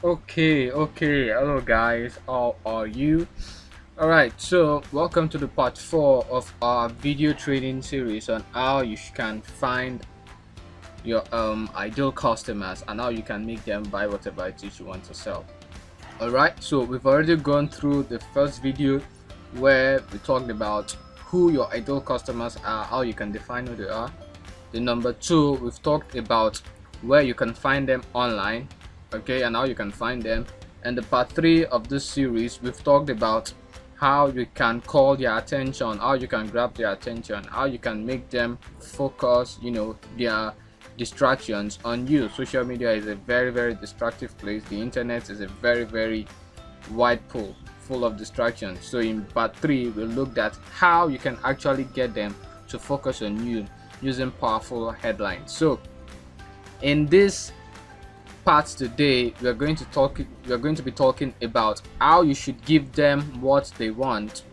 Okay. Hello, guys. How are you? All right. So, welcome to the part four of our video training series on how you can find your ideal customers and how you can make them buy whatever it is you want to sell. All right. So, we've already gone through the first video where we talked about who your ideal customers are, how you can define who they are. The number two, we've talked about where you can find them online, okay, and how you can find them. And the part three of this series, we've talked about how you can call their attention, how you can grab their attention, how you can make them focus, their distractions on you. Social media is a very distractive place. The internet is a very wide pool full of distractions. So in part three, we looked at how you can actually get them to focus on you using powerful headlines. So in this part today, we are going to be talking about how you should give them what they want,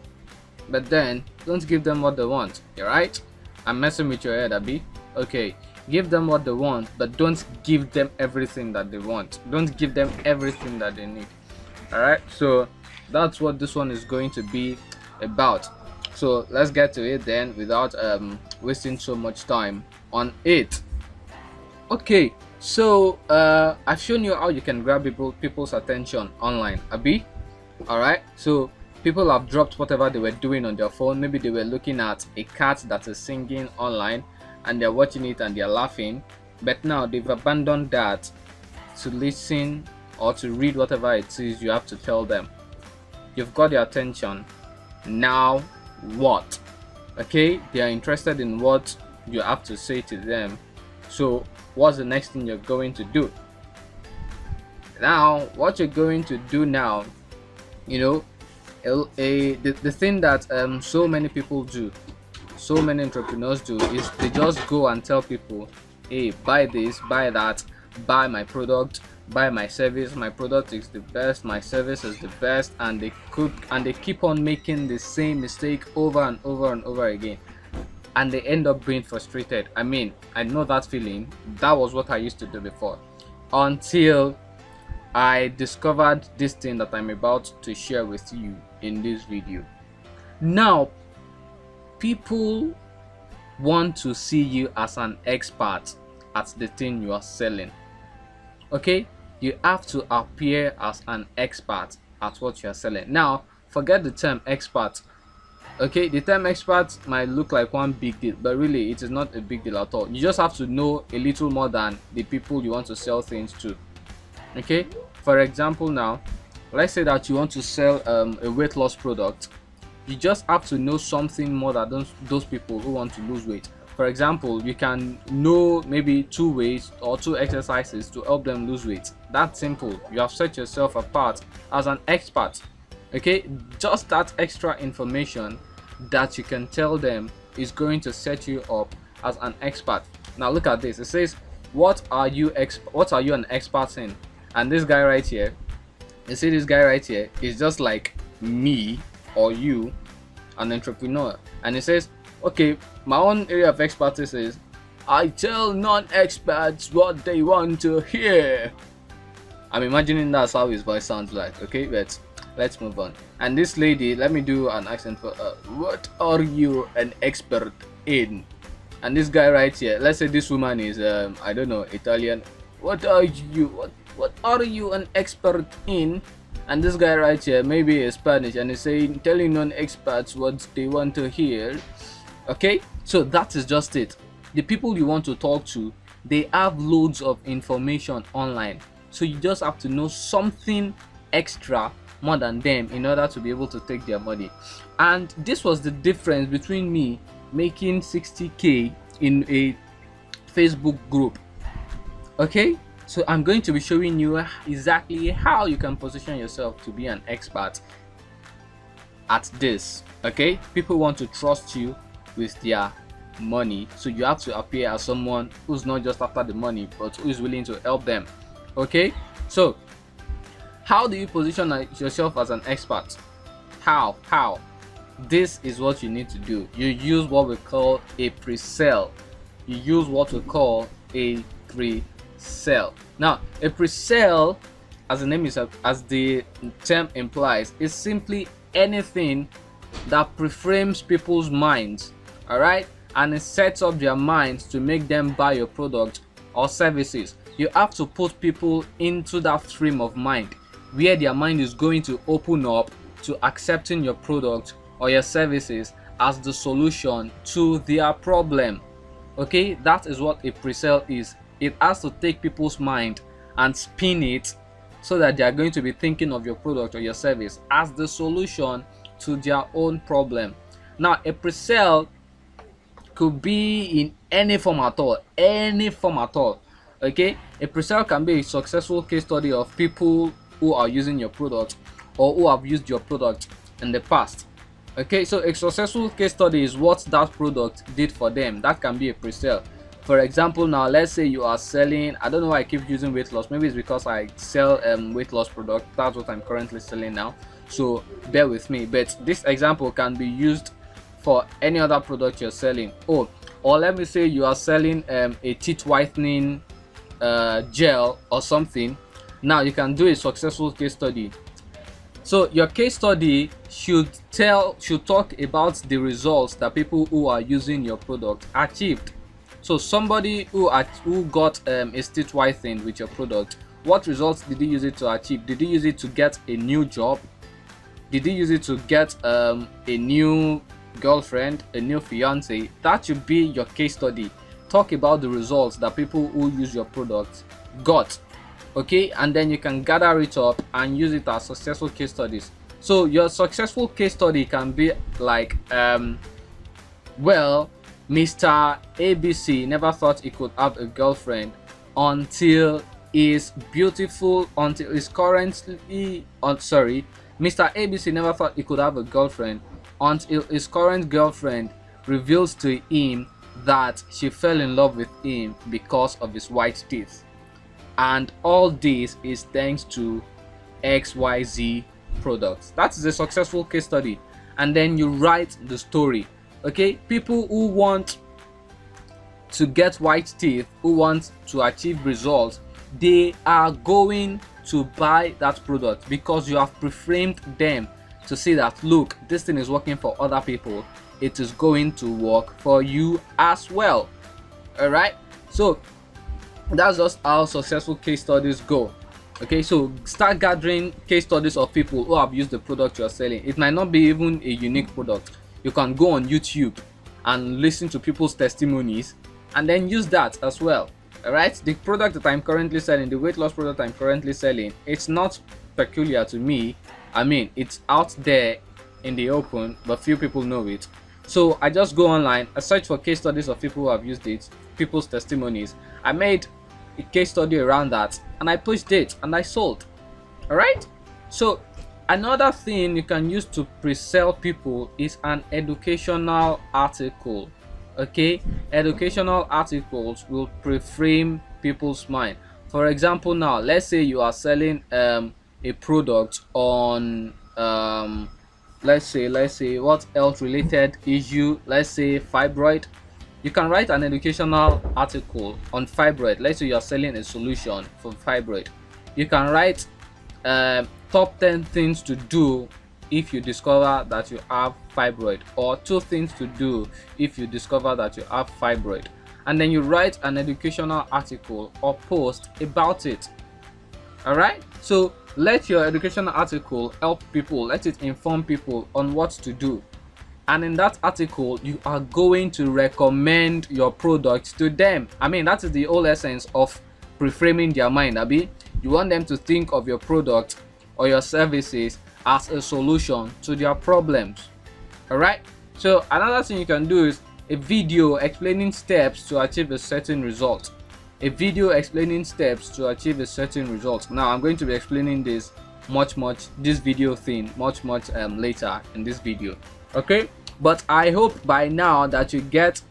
but then don't give them what they want. All right, I'm messing with your head, Abby. Okay, give them what they want, but don't give them everything that they want. Don't give them everything that they need. All right, so that's what this one is going to be about. So let's get to it then without wasting so much time on it. Okay, so I've shown you how you can grab people's attention online, Abi. All right, so people have dropped whatever they were doing on their phone. Maybe they were looking at a cat that is singing online and they're watching it and they're laughing, but now they've abandoned that to listen or to read whatever it is you have to tell them. You've got their attention. Now what? Okay, they are interested in what you have to say to them. So what's the next thing you're going to do? Now what you're going to do now, the thing that so many people do, so many entrepreneurs do, is they just go and tell people, hey, buy this, buy that, buy my product, buy my service. My product is the best, my service is the best, and they keep on making the same mistake over and over again, and they end up being frustrated. I mean, I know that feeling. That was what I used to do before, until I discovered this thing that I'm about to share with you in this video. Now, people want to see you as an expert at the thing you are selling. Okay, you have to appear as an expert at what you are selling. Now forget the term expert. Okay, the term expert might look like one big deal, but really it is not a big deal at all. You just have to know a little more than the people you want to sell things to. Okay, for example, now let's say that you want to sell a weight loss product. You just have to know something more than those people who want to lose weight. For example, you can know maybe 2 ways or 2 exercises to help them lose weight. That's simple. You have set yourself apart as an expert. Okay, just that extra information that you can tell them is going to set you up as an expert. Now look at this. It says, what are you an expert in? And this guy right here, you see this guy right here is just like me or you, an entrepreneur, and it says, okay, my own area of expertise is I tell non-experts what they want to hear. I'm imagining that's how his voice sounds like. Okay, but let's move on. And this lady, let me do an accent for what are you an expert in? And this guy right here, let's say this woman is I don't know, Italian. What are you an expert in? And this guy right here maybe is Spanish and is saying, telling non-experts what they want to hear. Okay, so that is just it. The people you want to talk to, they have loads of information online, so you just have to know something extra more than them in order to be able to take their money. And this was the difference between me making 60k in a Facebook group. Okay, so I'm going to be showing you exactly how you can position yourself to be an expert at this. Okay, people want to trust you with their money, so you have to appear as someone who's not just after the money but who is willing to help them. Okay, so how do you position yourself as an expert? How This is what you need to do. You use what we call a pre-sale. You use what we call a pre-sale. Now a pre-sale as the term implies, is simply anything that preframes people's minds, all right, and it sets up their minds to make them buy your product or services. You have to put people into that frame of mind where their mind is going to open up to accepting your product or your services as the solution to their problem. Okay, that is what a pre-sale is. It has to take people's mind and spin it so that they are going to be thinking of your product or your service as the solution to their own problem. Now, a pre-sale could be in any form at all, okay. A pre-sale can be a successful case study of people who are using your product or who have used your product in the past. Okay, so a successful case study is what that product did for them. That can be a pre-sale. For example, now let's say you are selling, I don't know why I keep using weight loss, maybe it's because I sell weight loss product. That's what I'm currently selling now, so bear with me. But this example can be used for any other product you're selling. Or let me say you are selling a teeth whitening gel or something. Now you can do a successful case study. So your case study should talk about the results that people who are using your product achieved. So somebody who got a teeth whitening with your product, what results did he use it to achieve? Did he use it to get a new job? Did he use it to get a new girlfriend, a new fiance? That should be your case study. Talk about the results that people who use your product got. Okay, and then you can gather it up and use it as successful case studies. So your successful case study can be like, well, Mr. ABC never thought he could have a girlfriend until his Mr. ABC never thought he could have a girlfriend until his current girlfriend reveals to him that she fell in love with him because of his white teeth. And all this is thanks to XYZ products. That is a successful case study. And then you write the story. Okay, people who want to get white teeth, who want to achieve results, they are going to buy that product because you have pre-framed them to see that, look, this thing is working for other people, it is going to work for you as well. All right, so that's just how successful case studies go. Okay, so start gathering case studies of people who have used the product you're selling. It might not be even a unique product. You can go on YouTube and listen to people's testimonies and then use that as well. All right, the product that I'm currently selling, the weight loss product I'm currently selling, it's not peculiar to me. I mean, it's out there in the open, but few people know it. So I just go online, I search for case studies of people who have used it, people's testimonies. I made a case study around that and I pushed it and I sold. All right, so another thing you can use to pre-sell people is an educational article. Okay, educational articles will pre-frame people's mind. For example, now let's say you are selling a product on let's say what health related issue, let's say fibroid. You can write an educational article on fibroid. Let's say you are selling a solution for fibroid. You can write top 10 things to do if you discover that you have fibroid, or 2 things to do if you discover that you have fibroid, and then you write an educational article or post about it. All right, so let your educational article help people, let it inform people on what to do, and in that article you are going to recommend your product to them. I mean, that is the whole essence of pre-framing their mind, Abi. You want them to think of your product or your services as a solution to their problems. All right, so another thing you can do is a video explaining steps to achieve a certain result. Now I'm going to be explaining this this video thing much later in this video. Okay, but I hope by now that you get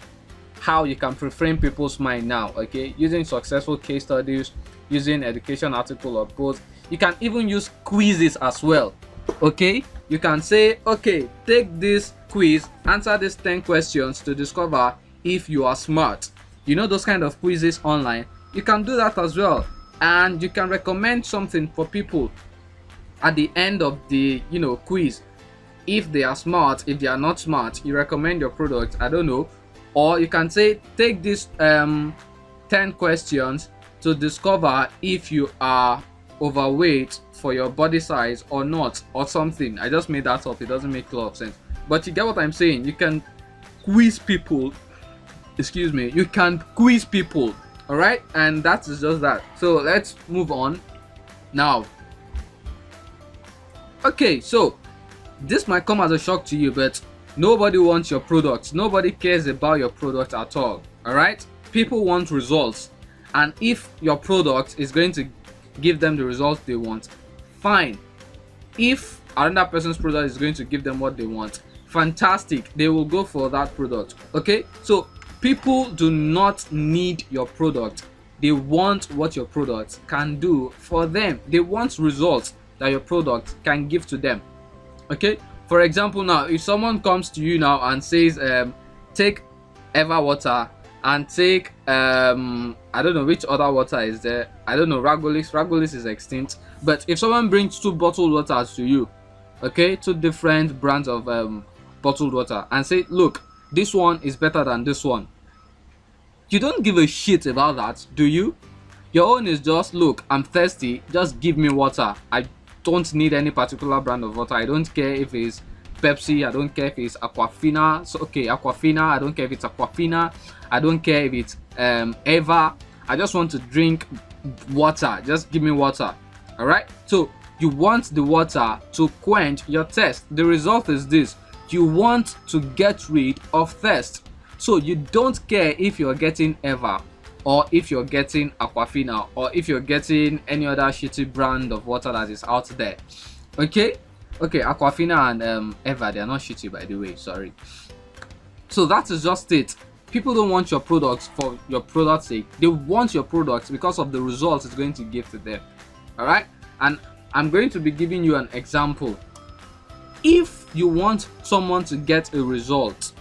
how you can pre-frame people's mind now. Okay, using successful case studies, using education article or post. You can even use quizzes as well. Okay, you can say, okay, take this quiz, answer these 10 questions to discover if you are smart. You know those kind of quizzes online. You can do that as well. and you can recommend something for people at the end of the quiz. If they are smart, if they are not smart, you recommend your product, I don't know. Or you can say, take this 10 questions to discover if you are overweight for your body size or not, or something. I just made that up, it doesn't make a lot of sense, but you get what I'm saying. You can quiz people, excuse me, you can quiz people. All right, and that is just that. So let's move on now. Okay, so this might come as a shock to you, but nobody wants your product. Nobody cares about your product at all. All right, people want results, and if your product is going to give them the results they want, fine. If another person's product is going to give them what they want, fantastic, they will go for that product. Okay, so people do not need your product, they want what your product can do for them. They want results that your product can give to them. Okay, for example, now if someone comes to you now and says take Eva water and take I don't know which other water is there, I don't know, Ragolis is extinct, but if someone brings 2 bottled waters to you, okay, 2 different brands of bottled water, and say, look, this one is better than this one, you don't give a shit about that, do you? Your own is just, look, I'm thirsty, just give me water. I don't need any particular brand of water. I don't care if it's Pepsi, I don't care if it's Aquafina. So okay, Aquafina, I don't care if it's Aquafina, I don't care if it's Eva. I just want to drink water, just give me water. All right, so you want the water to quench your thirst. The result is this: you want to get rid of thirst. So you don't care if you're getting Eva, or if you're getting Aquafina, or if you're getting any other shitty brand of water that is out there. Okay, Aquafina and Eva, they are not shitty, by the way, sorry. So that is just it. People don't want your products for your product's sake. They want your products because of the results it's going to give to them. All right, and I'm going to be giving you an example. If you want someone to get a result,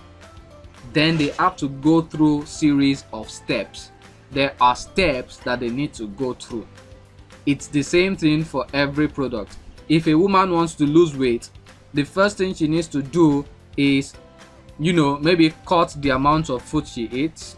then they have to go through series of steps. There are steps that they need to go through. It's the same thing for every product. If a woman wants to lose weight, the first thing she needs to do is, maybe cut the amount of food she eats.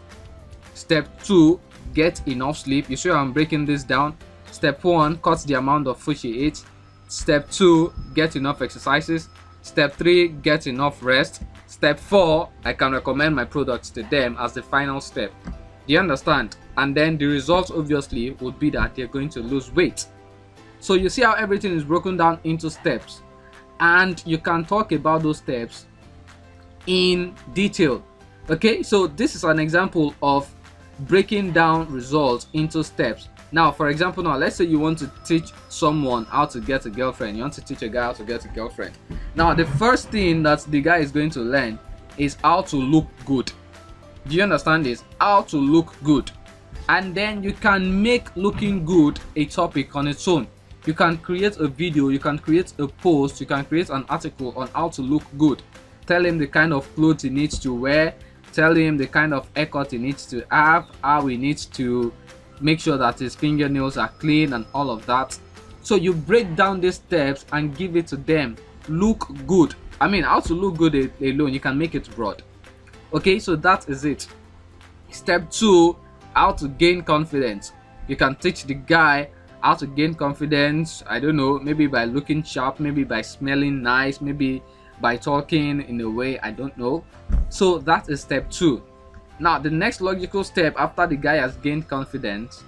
Step 2, get enough sleep. You see how I'm breaking this down? Step 1, cut the amount of food she eats. Step 2, get enough exercises. Step 3, get enough rest. Step 4, I can recommend my products to them as the final step. Do you understand? And then the result obviously would be that they're going to lose weight. So you see how everything is broken down into steps, and you can talk about those steps in detail. Okay, so this is an example of breaking down results into steps. Now, for example, now let's say you want to teach someone how to get a girlfriend. You want to teach a guy how to get a girlfriend. Now, the first thing that the guy is going to learn is how to look good. Do you understand this? How to look good. And then you can make looking good a topic on its own. You can create a video, you can create a post, you can create an article on how to look good. Tell him the kind of clothes he needs to wear, tell him the kind of haircut he needs to have, how he needs to make sure that his fingernails are clean and all of that. So you break down these steps and give it to them. Look good. I mean, how to look good alone, you can make it broad. Okay, so that is it. Step 2, how to gain confidence. You can teach the guy how to gain confidence, I don't know, maybe by looking sharp, maybe by smelling nice, maybe by talking in a way, I don't know. So that is step 2. Now the next logical step after the guy has gained confidence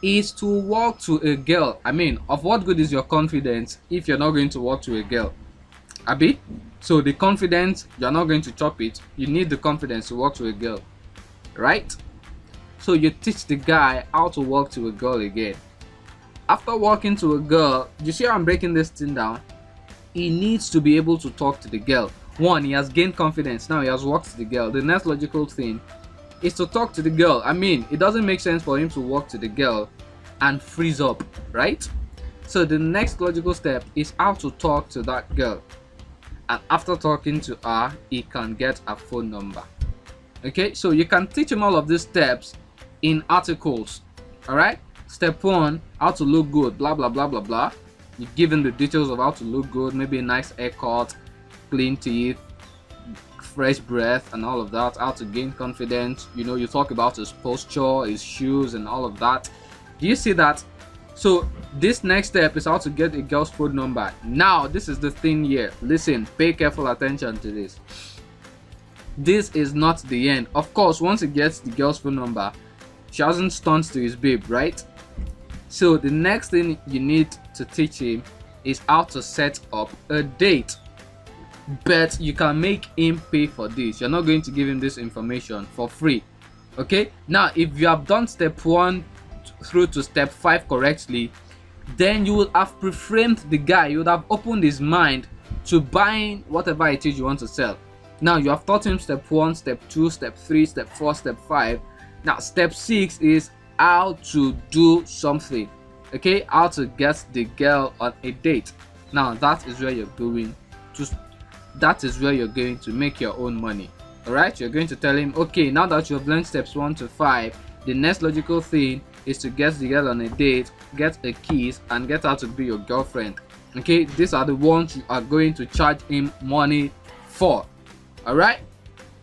is to walk to a girl. I mean, of what good is your confidence if you're not going to walk to a girl? Abi? So the confidence, you're not going to chop it. You need the confidence to walk to a girl, right? So you teach the guy how to walk to a girl again. After walking to a girl, you see how I'm breaking this thing down? He needs to be able to talk to the girl. One, he has gained confidence. Now he has walked to the girl. The next logical thing is to talk to the girl. I mean, it doesn't make sense for him to walk to the girl and freeze up, right? So the next logical step is how to talk to that girl. And after talking to her, he can get a phone number. Okay, so you can teach him all of these steps in articles. All right, Step 1, how to look good, blah blah blah blah blah. You give him the details of how to look good, maybe a nice haircut, clean teeth, fresh breath, and all of that. How to gain confidence. You talk about his posture, his shoes, and all of that. Do you see that? So this next step is how to get a girl's phone number. Now this is the thing here. Listen, pay careful attention to this. This is not the end. Of course, once he gets the girl's phone number, she hasn't stunned to his babe, right? So the next thing you need to teach him is how to set up a date. But you can make him pay for this. You're not going to give him this information for free. Okay, now if you have done step 1 through to step 5 correctly, then you will have pre-framed the guy. You would have opened his mind to buying whatever it is you want to sell. Now you have taught him step 1, step 2, step 3, step 4, step 5. Now step 6 is how to do something. Okay, how to get the girl on a date. Now that is where you're going to make your own money. Alright, you're going to tell him, okay, now that you have learned steps 1 to 5, the next logical thing is to get the girl on a date, get a kiss, and get her to be your girlfriend. Okay, these are the ones you are going to charge him money for. Alright,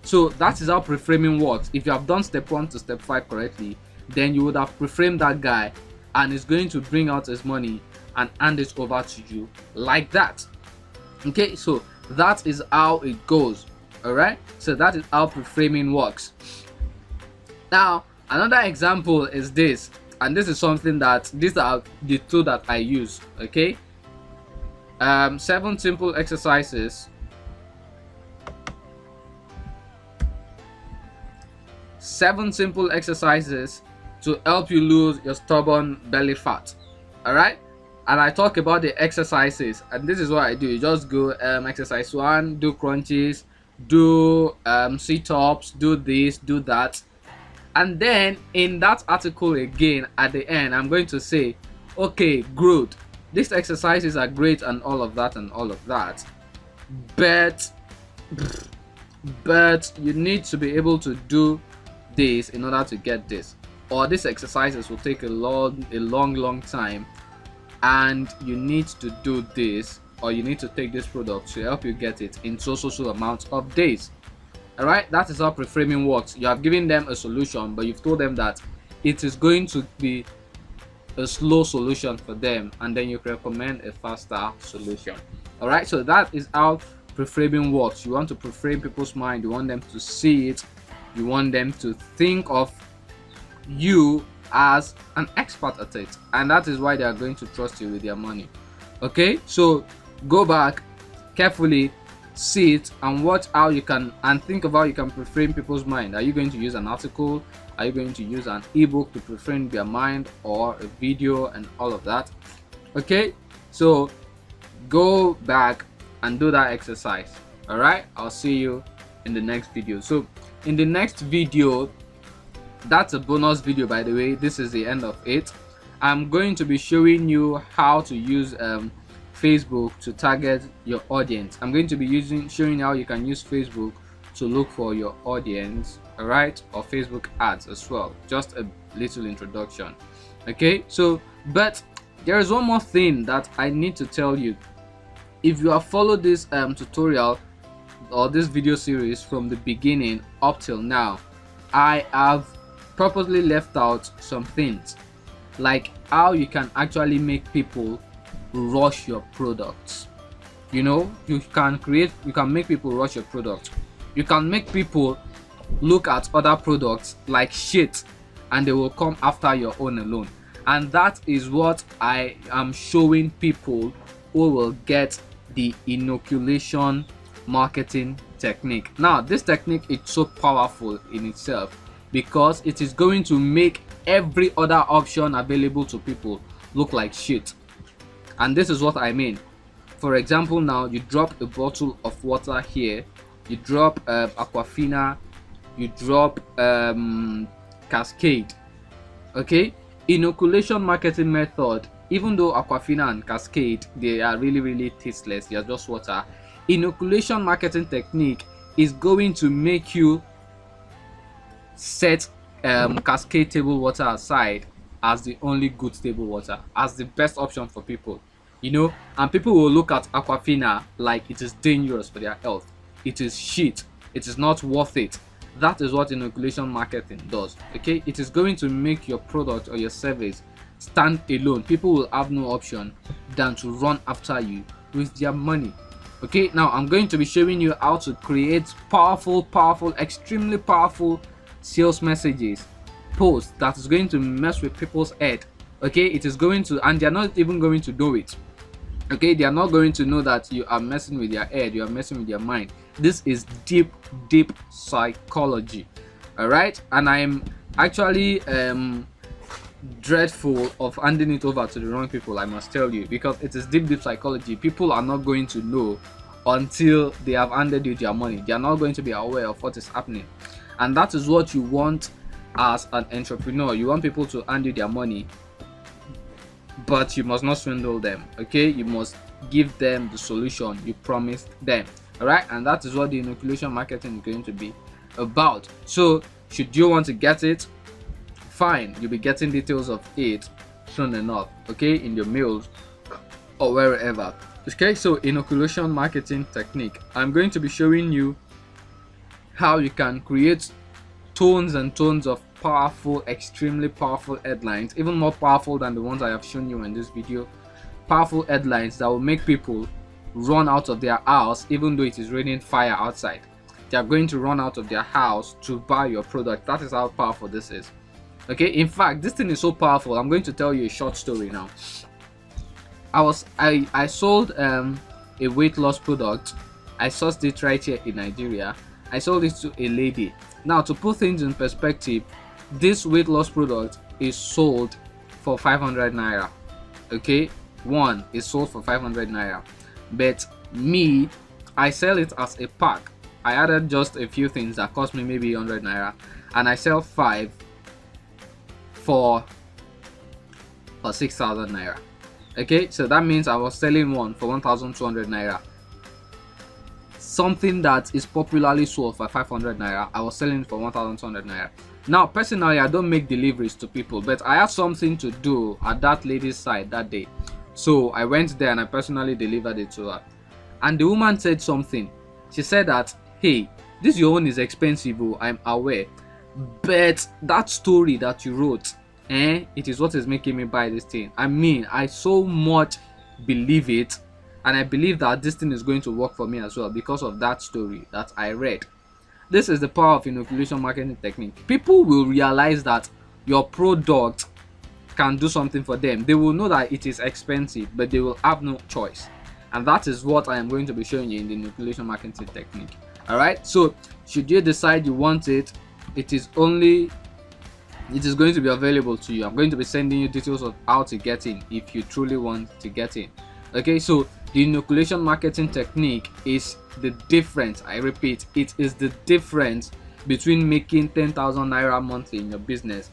so that is how pre-framing works. If you have done step 1 to step 5 correctly, then you would have pre-framed that guy, and he's going to bring out his money and hand it over to you like that. Okay, so that is how it goes. Alright, so that is how pre-framing works. Now another example is this, and this is something that these are the two that I use. Okay, 7 simple exercises. 7 simple exercises to help you lose your stubborn belly fat. Alright, and I talk about the exercises, and this is what I do. You just go exercise 1, do crunches, do sit-ups, do this, do that. And then in that article again at the end, I'm going to say, okay, good, these exercises are great and all of that, but you need to be able to do this in order to get this, or these exercises will take a long time, and you need to do this, or you need to take this product to help you get it in so amount of days. Alright, that is how pre-framing works. You have given them a solution, but you've told them that it is going to be a slow solution for them, and then you recommend a faster solution. Alright, so that is how pre-framing works. You want to pre-frame people's mind, you want them to see it, you want them to think of you as an expert at it, and that is why they are going to trust you with their money. Okay, so go back carefully, see it, and watch how you can, and think of how you can pre-frame people's mind. Are you going to use an article? Are you going to use an ebook to pre-frame their mind, or a video, and all of that? Okay, so go back and do that exercise. Alright, I'll see you in the next video. So in the next video, that's a bonus video, by the way, this is the end of it. I'm going to be showing you how to use Facebook to target your audience. I'm going to be showing you how you can use Facebook to look for your audience, alright, or Facebook ads as well. Just a little introduction. Okay, so but there is one more thing that I need to tell you. If you have followed this tutorial or this video series from the beginning up till now, I have purposely left out some things, like how you can actually make people rush your products. You can make people rush your product. You can make people look at other products like shit, and they will come after your own alone. And that is what I am showing people who will get the inoculation marketing technique. Now this technique is so powerful in itself, because it is going to make every other option available to people look like shit. And this is what I mean. For example, now you drop a bottle of water here, you drop Aquafina, you drop Cascade. Okay, inoculation marketing method, even though Aquafina and Cascade, they are really tasteless, they are just water, inoculation marketing technique is going to make you set Cascade table water aside as the only good stable water, as the best option for people, and people will look at Aquafina like it is dangerous for their health. It is shit. It is not worth it. That is what inoculation marketing does. Okay, it is going to make your product or your service stand alone. People will have no option than to run after you with their money. Okay, now I'm going to be showing you how to create powerful, extremely powerful sales messages, posts that is going to mess with people's head. Okay, it is going to, and they're not even going to do it. Okay, they are not going to know that you are messing with their head, you are messing with their mind. This is deep psychology. All right, and I'm actually dreadful of handing it over to the wrong people, I must tell you, because it is deep psychology. People are not going to know until they have handed you their money. They are not going to be aware of what is happening, and that is what you want as an entrepreneur. You want people to hand you their money, but you must not swindle them. Okay, you must give them the solution you promised them. All right, and that is what the inoculation marketing is going to be about. So should you want to get it, fine, you'll be getting details of it soon enough, okay, in your mails or wherever. Okay, so inoculation marketing technique, I'm going to be showing you how you can create tons and tons of powerful, extremely powerful headlines, even more powerful than the ones I have shown you in this video. Powerful headlines that will make people run out of their house even though it is raining fire outside. They are going to run out of their house to buy your product. That is how powerful this is. Okay, in fact, this thing is so powerful. I'm going to tell you a short story now. I sold a weight loss product. I sourced it right here in Nigeria. I sold it to a lady. Now, to put things in perspective, this weight loss product is sold for 500 naira. Okay, one is sold for 500 naira, but me, I sell it as a pack. I added just a few things that cost me maybe 100 naira, and I sell 5 for 6,000 naira. Okay, so that means I was selling one for 1,200 naira. Something that is popularly sold for 500 naira, I was selling for 1,200 naira. Now, personally, I don't make deliveries to people, but I had something to do at that lady's side that day, so I went there and I personally delivered it to her. And the woman said something. She said that, hey, this your own is expensive, oh, I'm aware, but that story that you wrote, it is what is making me buy this thing. I mean, I so much believe it, and I believe that this thing is going to work for me as well because of that story that I read. This is the power of inoculation marketing technique. People will realize that your product can do something for them. They will know that it is expensive, but they will have no choice. And that is what I am going to be showing you in the inoculation marketing technique. All right, so should you decide you want it, it is going to be available to you. I'm going to be sending you details of how to get in if you truly want to get in. Okay, so the inoculation marketing technique is the difference. I repeat, it is the difference between making 10,000 naira monthly in your business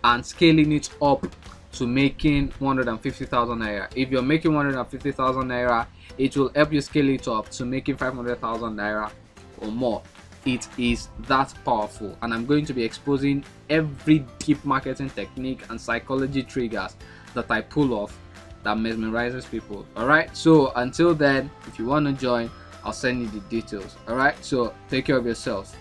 and scaling it up to making 150,000 naira. If you're making 150,000 naira, it will help you scale it up to making 500,000 naira or more. It is that powerful, and I'm going to be exposing every deep marketing technique and psychology triggers that I pull off that mesmerizes people. All right, so until then, if you want to join, I'll send you the details. All right, so take care of yourselves.